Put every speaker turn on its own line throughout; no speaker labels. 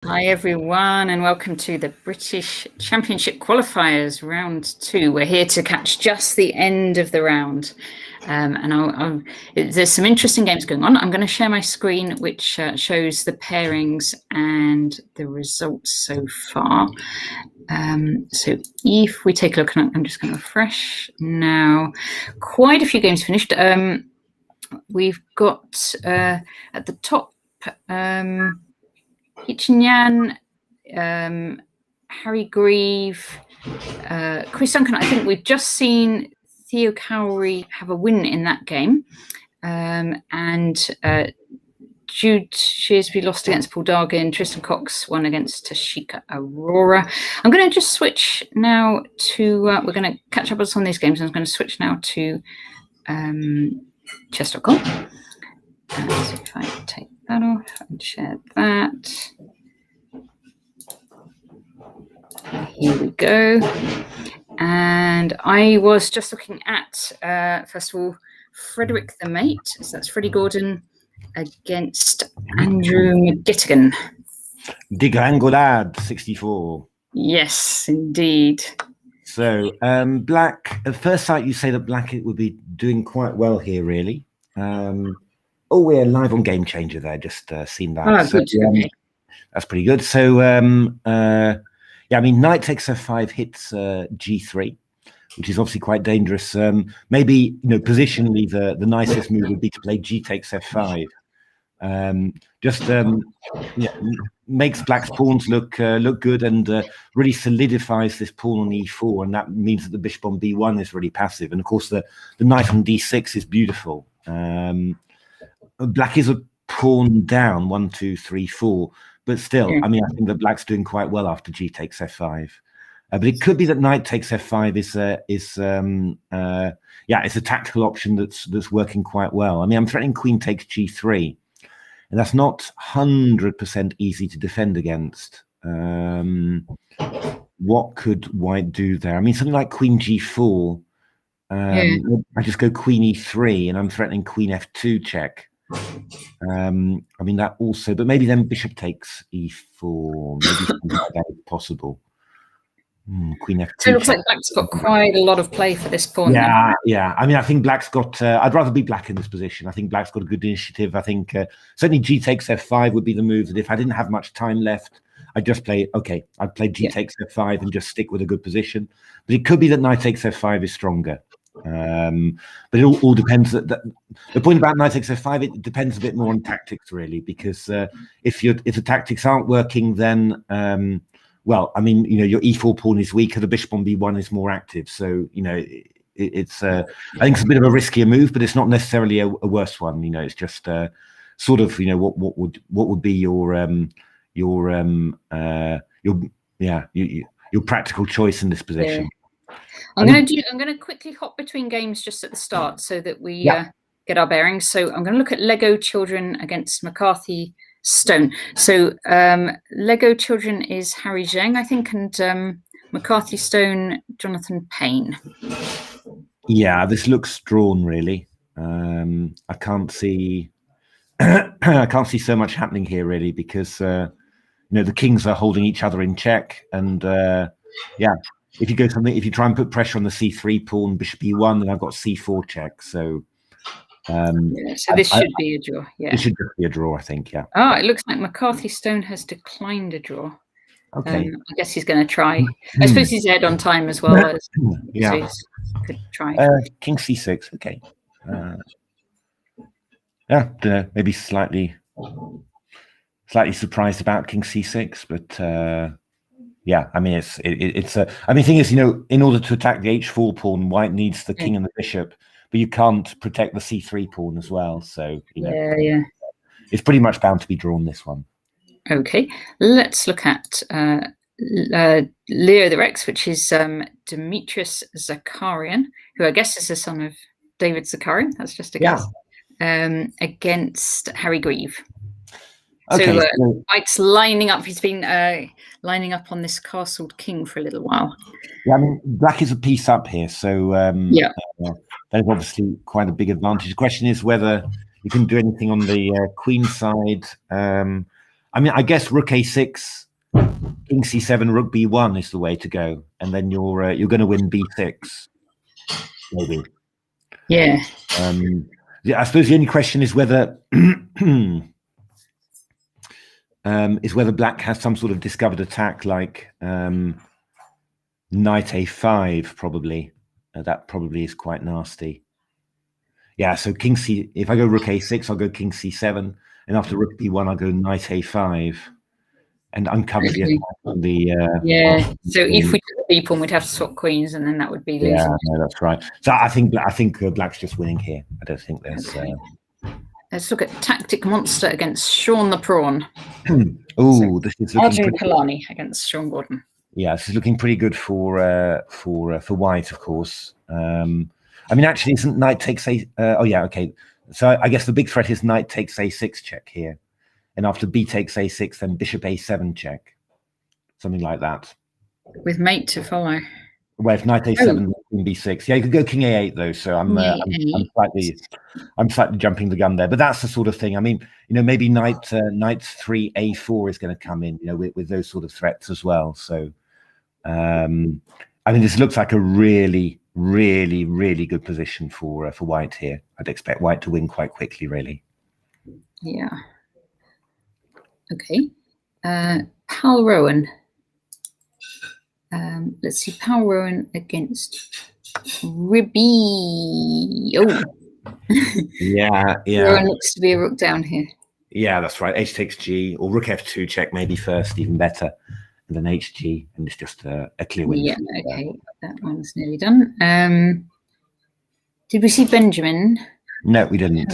Hi everyone, and welcome to the British Championship Qualifiers Round 2. We're here to catch just the end of the round, and there's some interesting games going on. I'm going to share my screen, which shows the pairings and the results so far. So if we take a look, I'm just going to refresh now. Quite a few games finished. We've got at the top Hitchinyan, Harry Grieve, Chris Duncan. I think we've just seen Theo Cowrie have a win in that game, and Jude Shearsby lost against Paul Dargan. Tristan Cox won against Tashika Aurora. I'm going to just switch now to, we're going to catch up on some of these games, and I'm going to switch now to chess.com. So if I take that off and share that. Here we go. And I was just looking at, first of all, Frederick the Mate. So that's Freddie Gordon against Andrew McGittigan.
Digangolad, 64.
Yes, indeed.
So, Black, at first sight, you say that Black would be doing quite well here, really. Oh, we're live on Game Changer there. Just seen that.
Oh,
so,
good.
That's pretty good. So, yeah, I mean, Knight takes F5 hits G3, which is obviously quite dangerous. Maybe, positionally, the nicest move would be to play G takes F5. Makes Black's pawns look good and really solidifies this pawn on E4, and that means that the bishop on B1 is really passive. And of course, the knight on D6 is beautiful. Black is a pawn down, 1, 2, 3, 4, but still, I mean, I think that Black's doing quite well after G takes F5. But it could be that Knight takes F5 it's a tactical option that's working quite well. I mean, I'm threatening Queen takes G3, and that's not 100% easy to defend against. What could White do there? I mean, something like Queen G4. I just go Queen E3, and I'm threatening Queen F2 check. I mean, that also, but maybe then Bishop takes E4. Maybe something like that is possible. Queen F2.
So it looks like Black's got quite a lot of play for this pawn.
Yeah. I mean, I think Black's got. I'd rather be Black in this position. I think Black's got a good initiative. I think certainly G takes F5 would be the move. That if I didn't have much time left, I'd just play. Okay, I'd play G takes F5 and just stick with a good position. But it could be that Knight takes F5 is stronger. But it all depends. The point about Knight takes F5, it depends a bit more on tactics, really, because if the tactics aren't working, then well, I mean, your E4 pawn is weaker, the bishop on B1 is more active. So, it's I think it's a bit of a riskier move, but it's not necessarily a worse one. It's just sort of, what would be your practical choice in this position.
I'm going to quickly hop between games just at the start so that we get our bearings. So I'm going to look at Lego Children against McCarthy Stone. So Lego Children is Harry Zheng, I think, and McCarthy Stone, Jonathan Payne.
Yeah, this looks drawn, really. I can't see so much happening here, really, because the kings are holding each other in check, and if you try and put pressure on the C3 pawn, bishop E1, then I've got C4 check. So
so this should be a draw. Yeah,
this should just be a draw, I think. Yeah.
Oh, it looks like McCarthy Stone has declined a draw.
Okay.
I guess he's going to try. I suppose he's ahead on time as well. So he could try.
King C6. Okay. Maybe slightly surprised about King C6, but. I mean, the thing is, in order to attack the H4 pawn, White needs the king and the bishop, but you can't protect the C3 pawn as well. So, it's pretty much bound to be drawn, this one.
Okay, let's look at Leo the Rex, which is Demetrius Zakarian, who I guess is the son of David Zakarian. That's just a guess. Against Harry Grieve.
Okay,
so White's lining up. He's been lining up on this castled king for a little while.
Yeah, I mean, Black is a piece up here, so there's obviously quite a big advantage. The question is whether you can do anything on the queen side. I mean, I guess rook a6, king c7, rook b1 is the way to go, and then you're going to win b6, maybe.
Yeah.
I suppose the only question is whether black has some sort of discovered attack like knight a5, probably. That probably is quite nasty. Yeah, so king c. If I go rook a6, I'll go king c7, and after rook b1, I'll go knight a5, and uncover the attack on the.
Yeah. So if we took the b pawn, we'd have to swap queens, and then that would be losing.
Yeah, no, that's right. So I think black's just winning here. I don't think there's.
Okay. Let's look at Tactic Monster against Sean the Prawn.
Oh, this is looking
Arjun Kalani against Sean Gordon.
Yeah, this is looking pretty good for white, of course. I mean, actually, isn't knight takes a? Oh yeah, okay. So I guess the big threat is knight takes a6 check here, and after b takes a6, then bishop a7 check, something like that.
With mate to follow.
Well, if knight a7, queen b6. Yeah, you could go king a8 though. So I'm slightly jumping the gun there, but that's the sort of thing. I mean, maybe knight 3 a4 is going to come in, with those sort of threats as well. So, I mean, this looks like a really, really, really good position for white here. I'd expect white to win quite quickly, really.
Yeah. Okay. Pal Rowan. Let's see, Pal Rowan against Ribby. Oh.
Yeah.
Rowan looks to be a rook down here.
Yeah, that's right. H takes G, or rook F2 check maybe first, even better. And then HG, and it's just a clear win.
Yeah, okay. That one's nearly done. Did we see Benjamin?
No, we didn't.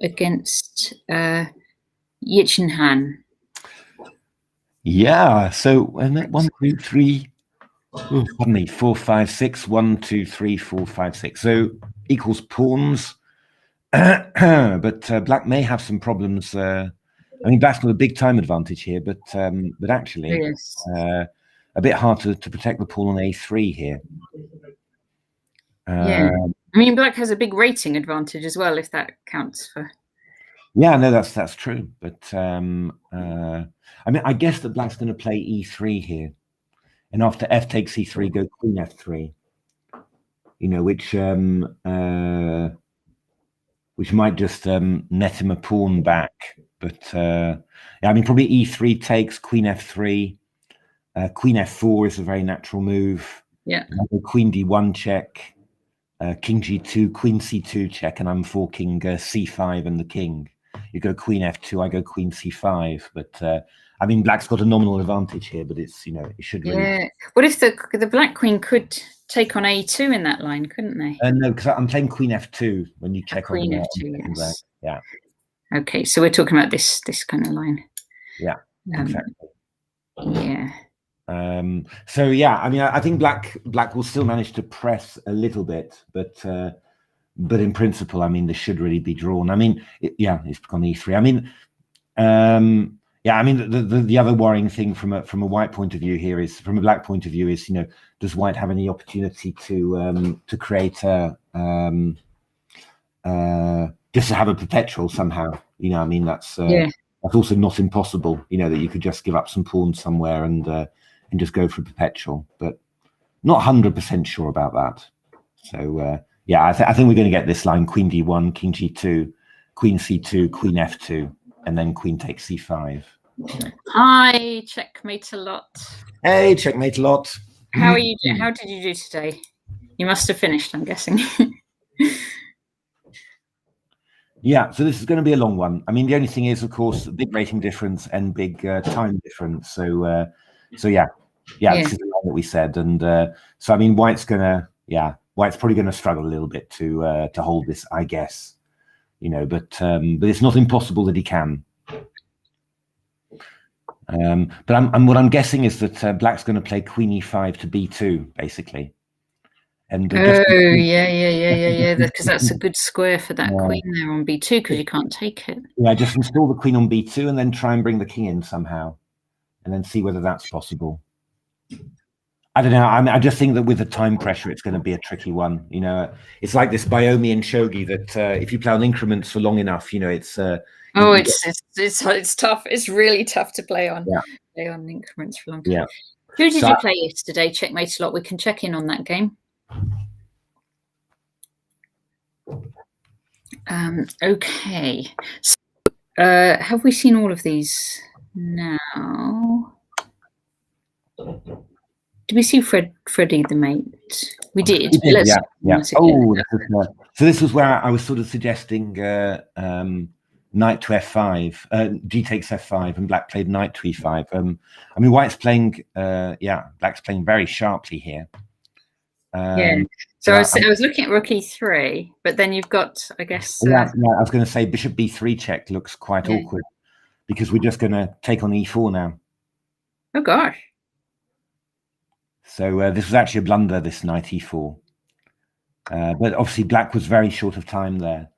Against Yichin Han.
Yeah, so and that 1, 2, 3. Oh, pardon me, 4, 5, 6. 1, 2, 3, 4, 5, 6. So equals pawns. But black may have some problems. I mean, black's got a big time advantage here, but actually,
Yes.
A bit hard to protect the pawn on a3 here.
Yeah, I mean, black has a big rating advantage as well, if that counts for.
Yeah, no, that's true. But I mean, I guess that black's going to play e3 here, and after f takes e3, go queen f3. Which might just net him a pawn back. But yeah, I mean, probably e3 takes, queen f3, queen f4 is a very natural move.
Yeah.
Queen d1 check, king g2, queen c2 check, and I'm forking c5 and the king. You go queen f2, I go queen c5. But I mean, black's got a nominal advantage here, but it's it should really.
Yeah. What if the black queen could take on a2 in that line, couldn't they?
No, because I'm playing queen f2 when you check
queen
on
f2. Yes.
Yeah.
Okay, so we're talking about this kind of line.
Yeah. Exactly.
Yeah.
So yeah, I mean, I think black will still manage to press a little bit, but in principle, I mean, this should really be drawn. I mean, it's gone e3. I mean, yeah, I mean, the other worrying thing from a white point of view here is, from a black point of view, is does white have any opportunity to create a just to have a perpetual somehow? I mean, that's also not impossible. That you could just give up some pawns somewhere and just go for a perpetual, but not 100% sure about that. So yeah, I think we're going to get this line: queen d1, king g2, queen c2, queen f2, and then queen takes c5.
Hi, checkmate a lot.
Hey, checkmate a lot.
How are you? How did you do today? You must have finished, I'm guessing.
Yeah, so this is going to be a long one. I mean, the only thing is, of course, big rating difference and big time difference. So yeah, this is the line that we said, and so I mean, white's probably going to struggle a little bit to hold this, I guess, but it's not impossible that he can. But what I'm guessing is that black's going to play queen e5 to b2, basically. And
yeah, because that's a good square for that queen there on b2, because you can't take it.
Yeah, just install the queen on b2 and then try and bring the king in somehow, and then see whether that's possible. I don't know. I mean, I just think that with the time pressure, it's going to be a tricky one. It's like this Byomi and shogi that if you play on increments for long enough, it's
Oh, it's tough. It's really tough to play on.
Yeah.
Play on increments for a long time.
Yeah.
Who did you play yesterday? Checkmate a lot. We can check in on that game. Okay. So, have we seen all of these now? Did we see Freddie the Mate? We did.
Yeah. Oh, so this was where I was sort of suggesting knight to f5, g takes f5, and black played knight to e5. I mean, white's playing, black's playing very sharply here.
So I was looking at rook e3, but then you've got, I guess.
I was going to say bishop b3 check looks quite awkward because we're just going to take on e4 now.
Oh gosh.
So this was actually a blunder, this knight e4. But obviously black was very short of time there.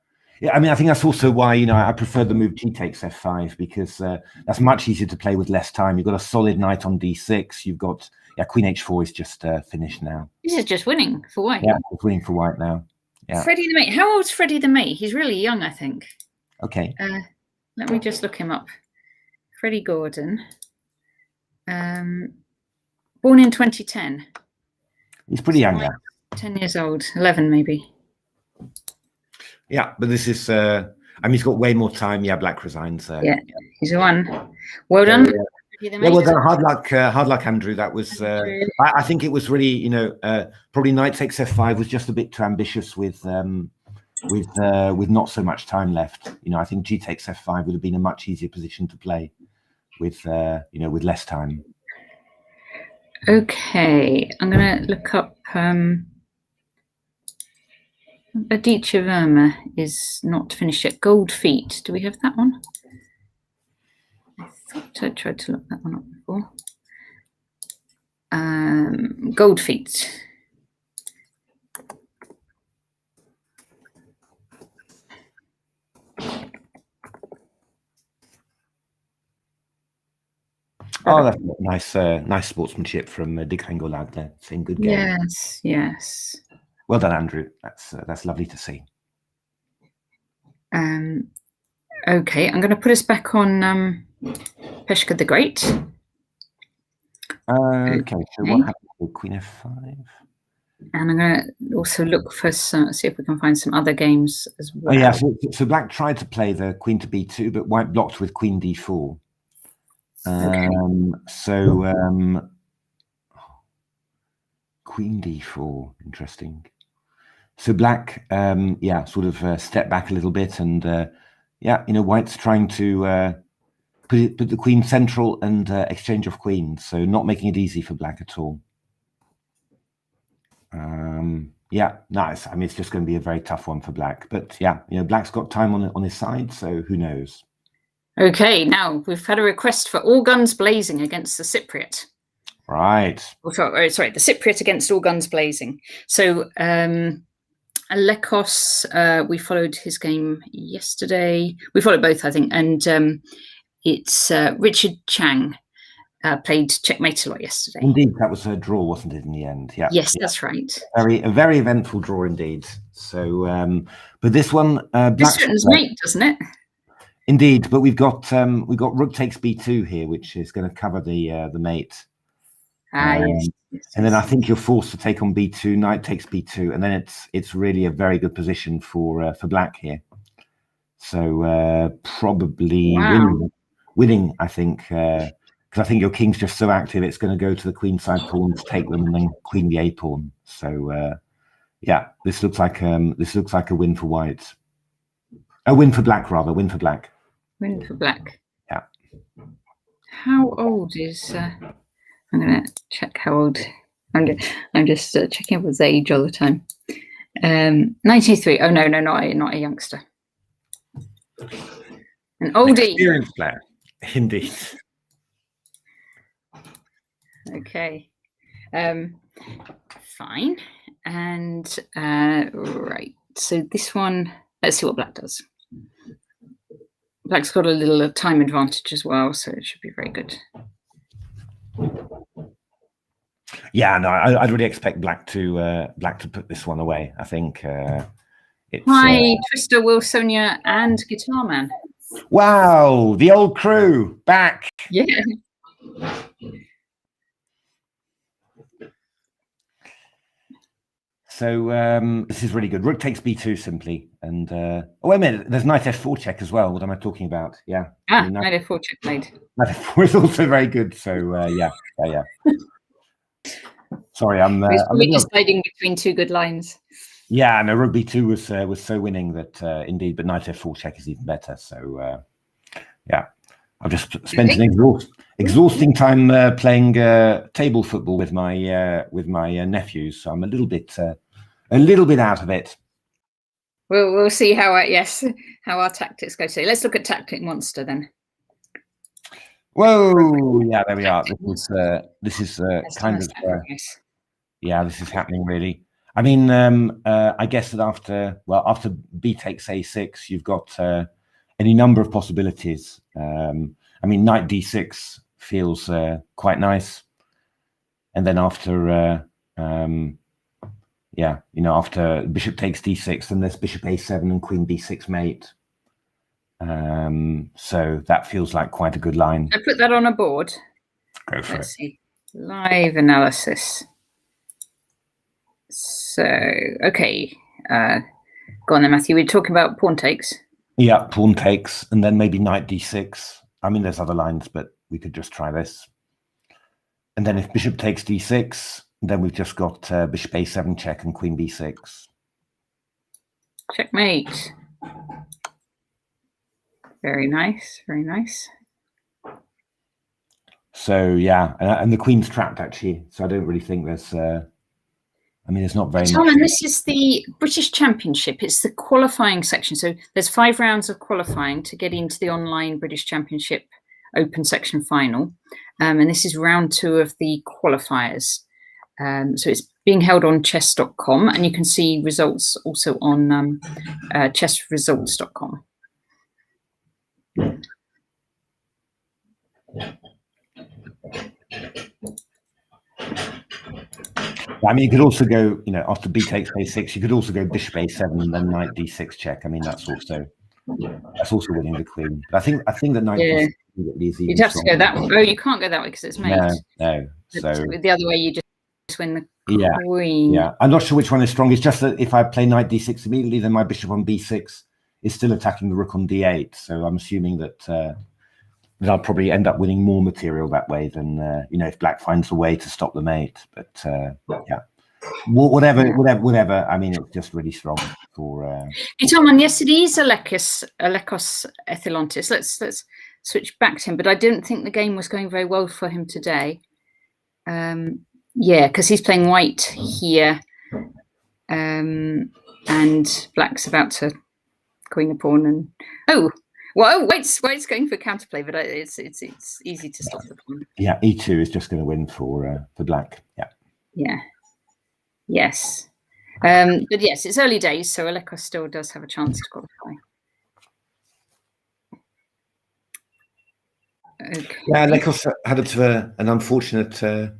Yeah, I mean, I think that's also why, I prefer the move g takes f5, because that's much easier to play with less time. You've got a solid knight on d6. You've got, queen h4 is just finished now.
This is just winning for white.
Yeah, it's winning for white now. Yeah.
Freddie the Mate. How old's Freddie the Mate? He's really young, I think.
Okay.
Let me just look him up. Freddie Gordon. Born in 2010.
He's pretty young now.
10 years old. 11 maybe.
Yeah, but this is, I mean, he's got way more time. Yeah, black resigns.
Yeah, he's won. Well done.
Well done. Hard luck, Andrew. That was, I think it was really, probably knight takes f5 was just a bit too ambitious with not so much time left. I think g takes f5 would have been a much easier position to play with, with less time.
Okay, I'm going to look up. Aditya Verma is not finished yet. Gold Feet. Do we have that one? I thought I tried to look that one up before. Gold Feet.
Oh, that's nice sportsmanship from Dick Hengolag there. Saying good game.
Yes.
Well done, Andrew. That's lovely to see.
Okay, I'm going to put us back on Peshka the Great.
Okay, so what happened with Queen f5?
And I'm going to also look for see if we can find some other games as well.
Oh, yeah, so black tried to play the queen to b2, but white blocked with queen d4. Queen d4, interesting. So black, sort of step back a little bit, and white's trying to put the queen central and exchange of queens, so not making it easy for black at all. Nice. I mean, it's just going to be a very tough one for black, but black's got time on his side, so who knows. Okay,
now we've had a request for all guns blazing against the Cypriot.
Right.
Sorry, the Cypriot against all guns blazing. So Lekos, we followed his game yesterday. We followed both, I think, and it's Richard Chang played Checkmate a lot yesterday.
Indeed, that was a draw, wasn't it, in the end? Yeah.
Yes, that's right.
A very eventful draw indeed. So, but this one,
this threatens mate, doesn't it?
Indeed, but we've got rook takes b2 here, which is going to cover the mate.
Yes.
And then I think you're forced to take on b2, knight takes b2, and then it's really a very good position for black here. So probably winning, I think, because I think your king's just so active, it's going to go to the queenside pawns, take them, and then queen the a pawn. So this looks like a win for white. A win for black, rather. Win for black.
Win for black.
Yeah.
How old is? I'm going to check how old. I'm just checking up his age all the time. 93. Oh no, not a youngster. An oldie.
Experienced player, indeed.
Okay. Fine. And right. So this one. Let's see what black does. Black's got a little time advantage as well, so it should be very good.
Yeah, no, I'd really expect black to put this one away. I think it's.
Hi, Twister, Will, Sonia, and Guitar Man.
Wow, the old crew back.
Yeah.
So this is really good. Rook takes b2 simply, and oh wait a minute, there's knight f4 check as well. What am I talking about? Yeah,
knight f4 check made.
Knight f4 is also very good. So yeah. Sorry, I'm
deciding between two good lines.
Yeah, no, rook b2 was so winning that indeed, but knight f4 check is even better. So yeah, I've just spent an exhausting time playing table football with my nephews. So I'm a little bit out of it.
We'll see how our tactics go. So let's look at Tactic Monster then.
Whoa! Yeah, there we are. This is kind of yeah, this is happening really. I mean, I guess that after b takes a6, you've got any number of possibilities. I mean, knight d6 feels quite nice, and then after yeah, you know, after bishop takes d6, then there's bishop a7 and queen b6 mate. So that feels like quite a good line.
I put that on a board.
Go for it.
Let's see. Live analysis. So, okay. Go on then, Matthew. We're talking about pawn takes.
Yeah, pawn takes, and then maybe knight d6. I mean, there's other lines, but we could just try this. And then if bishop takes d6, then we've just got bishop a7 check and queen b6.
Checkmate. Very nice, very nice.
So yeah, and the queen's trapped actually. So I don't really think there's. I mean, there's not very much.
And this is the British Championship. It's the qualifying section. So there's 5 rounds of qualifying to get into the online British Championship Open section final. And this is round 2 of the qualifiers. So it's being held on chess.com, and you can see results also on chessresults.com.
I mean, you could also go, you know, after b takes a6, you could also go bishop a7 and then knight d6 check. I mean, that's also winning the queen. But I think that knight d6 is
you'd have to go that way. Oh, you can't go that way because it's mate.
No. So
the other way, you just win the queen.
Yeah. I'm not sure which one is strong. It's just that if I play knight d6 immediately, then my bishop on b6 is still attacking the rook on d8. So I'm assuming that I'll probably end up winning more material that way than you know, if black finds a way to stop the mate. But yeah, whatever. I mean, it's just really strong for.
Hey, Tom, yes, it is Alekos Ethylontis. Let's switch back to him. But I didn't think the game was going very well for him today. Yeah, because he's playing white here, and black's about to queen the pawn. And well, white's going for counterplay, but it's easy to stop the pawn.
Yeah, e2 is just going to win for black. Yeah.
Yeah. Yes. But yes, it's early days, so Alekos still does have a chance to qualify. Okay.
Yeah, Alekos had an unfortunate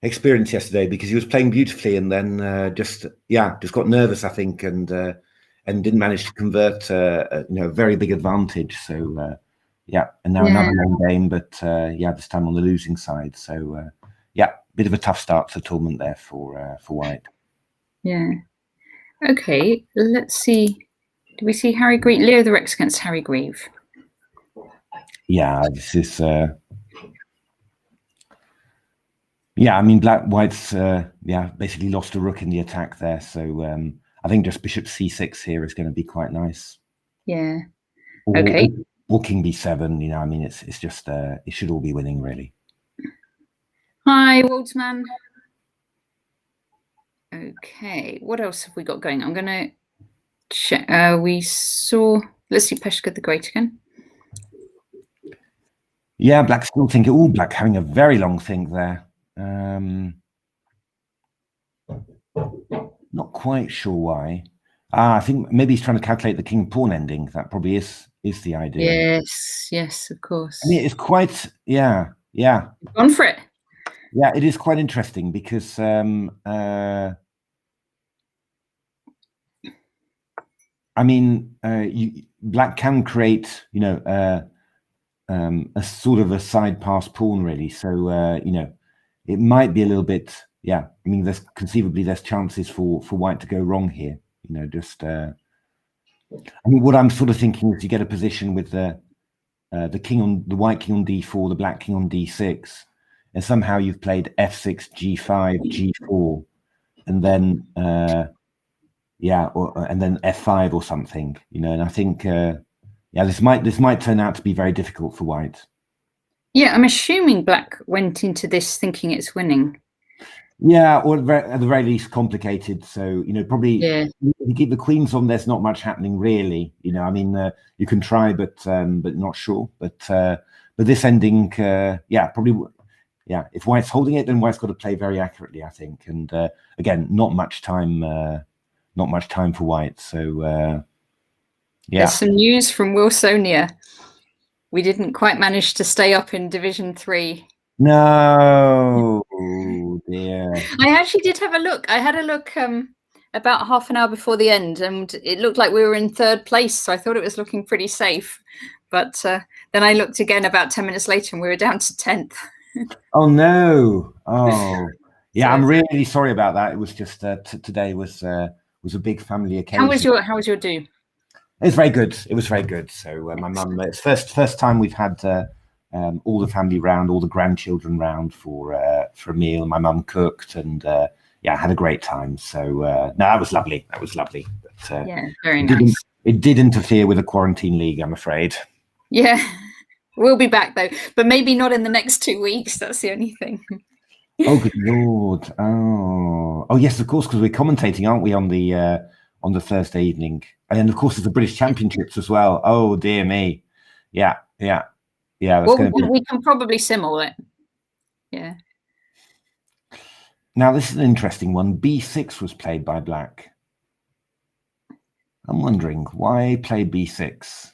experience yesterday because he was playing beautifully and then just got nervous, I think, and didn't manage to convert you know, a very big advantage. So yeah, and now another long game, but yeah, this time on the losing side. So yeah, bit of a tough start to the tournament there for white.
Yeah. Okay, let's see. Do we see Harry Grieve? Leo the Rex against Harry Grieve.
Yeah, this is. Yeah, I mean, white's basically lost a rook in the attack there. So I think just bishop c6 here is going to be quite nice.
Yeah.
Okay. Or king b7. You know, I mean, it's just it should all be winning really.
Hi, Waldsman. Okay, what else have we got going? I'm going to check. We saw. Let's see, Peshka the Great again.
Yeah, black still thinking. Oh, black having a very long think there. Not quite sure why. I think maybe he's trying to calculate the king pawn ending. That probably is the idea.
Yes, of course.
I mean, it's quite yeah.
Gone for it.
Yeah, it is quite interesting because I mean, black can create, you know, a sort of a side pass pawn, really. So, you know, it might be a little bit, yeah. I mean, there's conceivably there's chances for white to go wrong here. You know, just. I mean, what I'm sort of thinking is you get a position with the king on the white king on d4, the black king on d6, and somehow you've played f6, g5, g4, and then yeah, and then f5 or something. You know, and I think yeah, this might turn out to be very difficult for white.
Yeah, I'm assuming black went into this thinking it's winning.
Yeah, or at the very least complicated. So, you know, probably
yeah.
If you keep the queens on, there's not much happening really. You know, I mean, you can try, but not sure. But this ending, yeah, probably, yeah. If white's holding it, then white's got to play very accurately, I think. And again, not much time for white. So yeah.
There's some news from Wilsonia. We didn't quite manage to stay up in Division 3.
No, oh dear.
I actually did have a look. I had a look about half an hour before the end, and it looked like we were in 3rd place. So I thought it was looking pretty safe. But then I looked again about 10 minutes later, and we were down to 10th.
Oh no! Oh yeah, I'm really sorry about that. It was just today was a big family occasion.
How was your do?
It was very good. It was very good. So my mum, it's first time we've had all the family round, all the grandchildren round for a meal. My mum cooked, and yeah, I had a great time. So no, that was lovely. That was lovely. But,
yeah, very nice.
It did interfere with the quarantine league, I'm afraid.
Yeah, we'll be back though, but maybe not in the next 2 weeks. That's the only thing.
Oh, good Lord! Oh yes, of course, because we're commentating, aren't we, on the Thursday evening? And then, of course, there's the British Championships as well. Oh dear me! Yeah.
Well, we can probably simul it. Yeah.
Now, this is an interesting one. B6 was played by black. I'm wondering why play B6.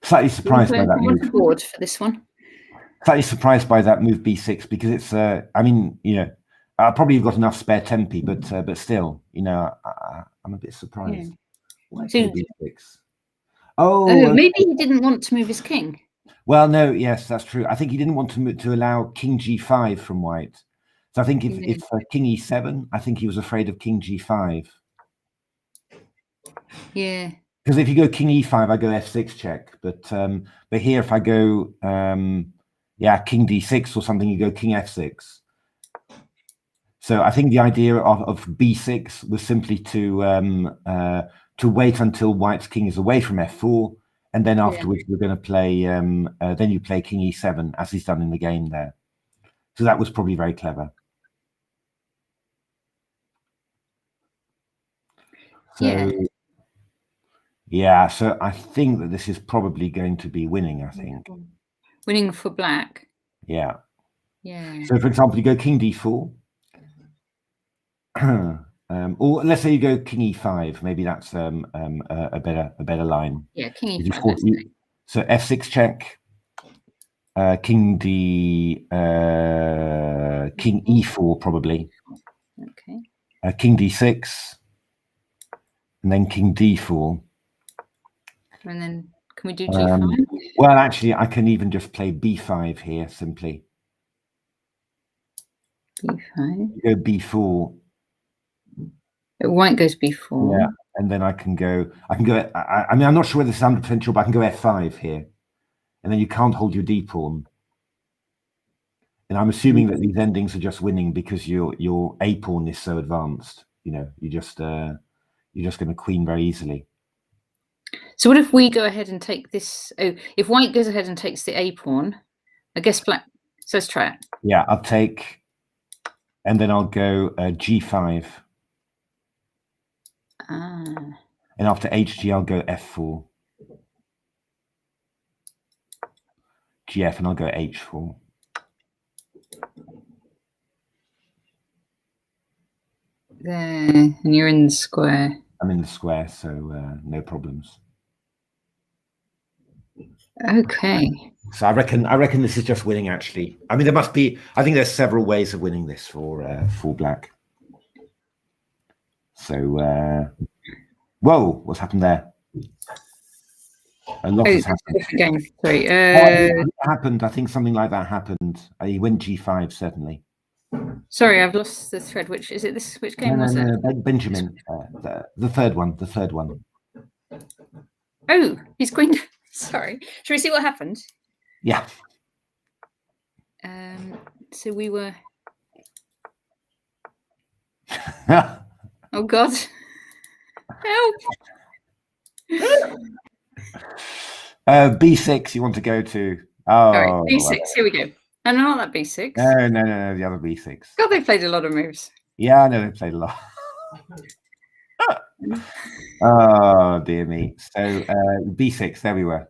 Slightly surprised by that move.
Board for this one.
Slightly surprised by that move B6 because it's. I mean, you know, I probably have got enough spare tempi, but still, you know, I'm a bit surprised.
Yeah.
Why B6? Oh,
maybe he didn't want to move his king.
Well, no, yes, that's true. I think he didn't want to allow King G5 from white. So I think if King E7, I think he was afraid of King G5.
Yeah.
Because if you go King E5, I go F6 check. But here, if I go, yeah, King D6 or something, you go King F6. So I think the idea of B6 was simply to wait until white's king is away from F4, and then afterwards we're going to play. Then you play King E7 as he's done in the game there. So that was probably very clever. So, yeah. So I think that this is probably going to be winning. I think
winning for black.
Yeah.
Yeah.
So, for example, you go King D4. Or let's say you go King E5. Maybe that's a better line.
Yeah, King E5.
So F6 check. King E4 probably.
Okay.
King D6, and then King D4.
And then can we do G5?
Well, actually, I can even just play B5 here simply.
B5.
You go B4.
White goes B4.
Yeah, and then I can go. I mean, I'm not sure whether this is 100% sure, but I can go F5 here, and then you can't hold your D pawn. And I'm assuming that these endings are just winning because your A pawn is so advanced. You know, you're just going to queen very easily.
So what if we go ahead and take this? Oh, if white goes ahead and takes the A pawn, I guess black. So let's try it.
Yeah, I'll take, and then I'll go G5. And after HG, I'll go F4. GF, and I'll go H4.
There, and you're in the square.
I'm in the square, so no problems.
Okay.
So I reckon this is just winning. Actually, I mean, there must be. I think there's several ways of winning this for black. So, whoa, what's happened there? A lot has happened.
Again, sorry.
It happened. I think something like that happened. He went G5, certainly.
Sorry, I've lost the thread. Which is it? This which game was it?
Benjamin, the third one. The third one.
Oh, he's queen. Sorry. Shall we see what happened?
Yeah.
So we were. Oh God! Help!
B6. You want to go to? Oh,
right, B6. Here we go. And not that B6.
No. The other B6.
God, they played a lot of moves.
Yeah, I know they played a lot. Oh dear me. So B6. There we were.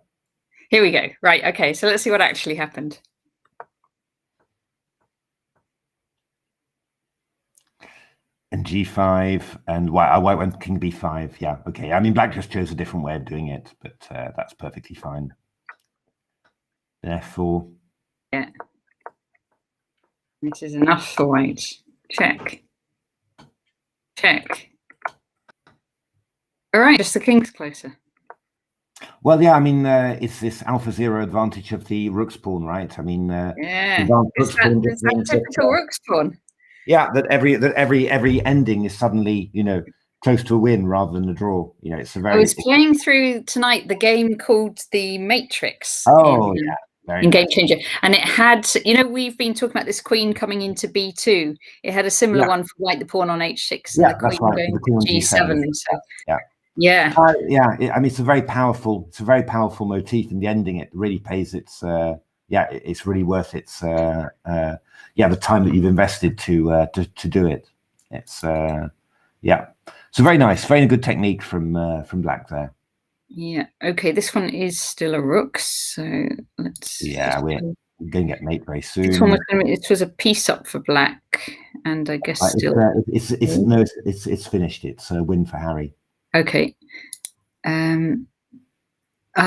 Here we go. Right. Okay. So let's see what actually happened.
And G5 and white went King B5. Yeah. Okay. I mean, black just chose a different way of doing it, but that's perfectly fine. Then F4.
Yeah. This is enough for white. Check. Check. All right. Just the king's closer.
Well, yeah. I mean, it's this AlphaZero advantage of the rook's pawn, right? I mean,
yeah. It's that typical rook's pawn.
Yeah, that every ending is suddenly, close to a win rather than a draw. It's a very.
I was playing through tonight the game called The Matrix.
Oh, yeah.
In Game Changer. And it had, we've been talking about this queen coming into B2. It had a similar one for white, the pawn on H6, and the queen going to G7. So, yeah.
I mean, it's a very powerful motif in the ending. It really pays its. It's really worth its. The time that you've invested to do it. It's so very nice, very good technique from black there. Yeah.
Okay. This one is still a rook, so let's.
Yeah, we're going to get mate very soon.
It was a piece up for black, and I guess still.
It's finished. It's a win for Harry.
Okay.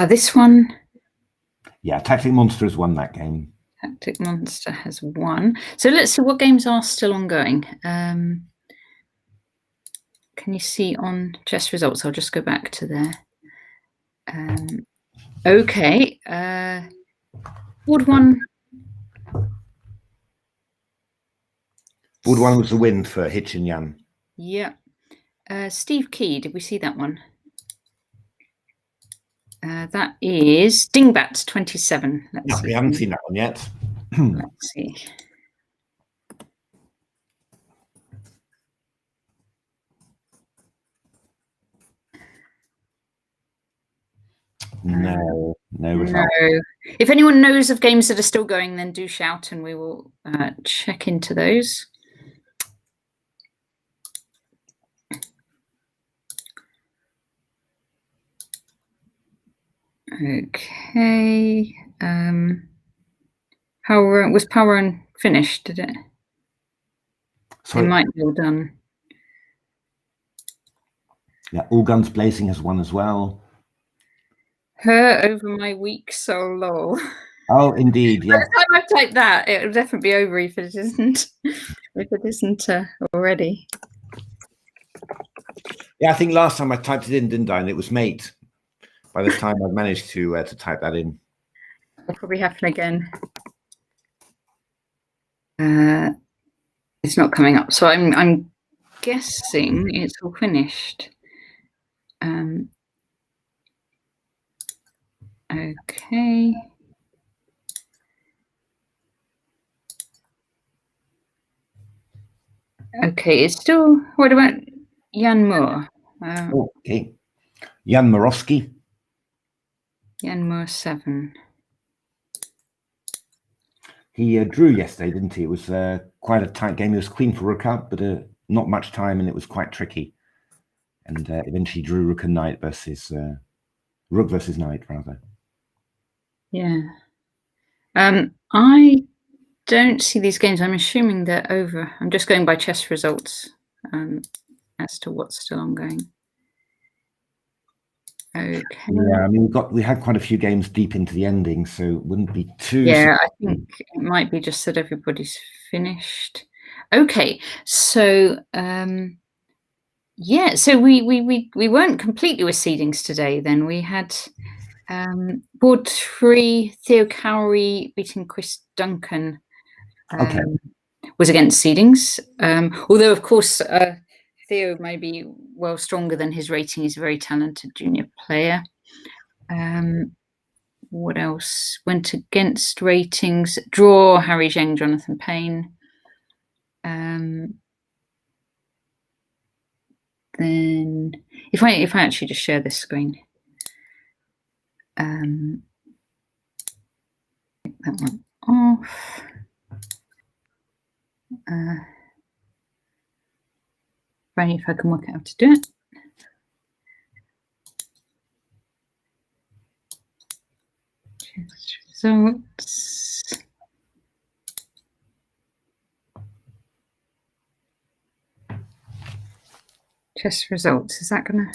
This one.
Yeah, Tactic Monster has won that game.
Tactic Monster has won. So let's see what games are still ongoing. Can you see on chess results? I'll just go back to there. Okay. Board one.
Board one was the win for Hitch and Jan.
Yeah. Steve Key, did we see that one? That is Dingbat 27.
Let's see. We haven't seen that one yet.
Let's see.
No result.
No. If anyone knows of games that are still going, then do shout and we will check into those. Okay. Was Power Run finished, did it?
Sorry.
It might be all done.
Yeah, All Guns Blazing has won as well.
Her over my weak soul, lol.
Oh, indeed, yeah.
By the time I've typed that, it'll definitely be over if it isn't. If it isn't already.
Yeah, I think last time I typed it in, didn't I? And it was mate. By the time I've managed to type that in.
It'll probably happen again. It's not coming up, so I'm guessing it's all finished. Okay. Okay, it's still. What about Jan Moore?
Okay, Jan Morowski.
Jan Moore 7.
He drew yesterday, didn't he? It was quite a tight game. He was queen for rook up, but not much time, and it was quite tricky. And eventually drew rook and knight versus rook versus knight, rather.
Yeah. I don't see these games. I'm assuming they're over. I'm just going by chess results as to what's still ongoing. Okay.
Yeah, I mean, we had quite a few games deep into the ending, so it wouldn't be too.
Yeah, I think it might be just that everybody's finished. Okay, so Yeah, so we weren't completely with seedings today. Then we had board 3, Theo Cowrie beating Chris Duncan.
Okay.
Was against seedings. Although of course Theo may be well stronger than his rating. He's a very talented junior player. What else went against ratings? Draw Harry Zheng, Jonathan Payne. Then if I actually just share this screen, take that one off. Right, if I can work out how to do it. Results. Chess results. Is that gonna?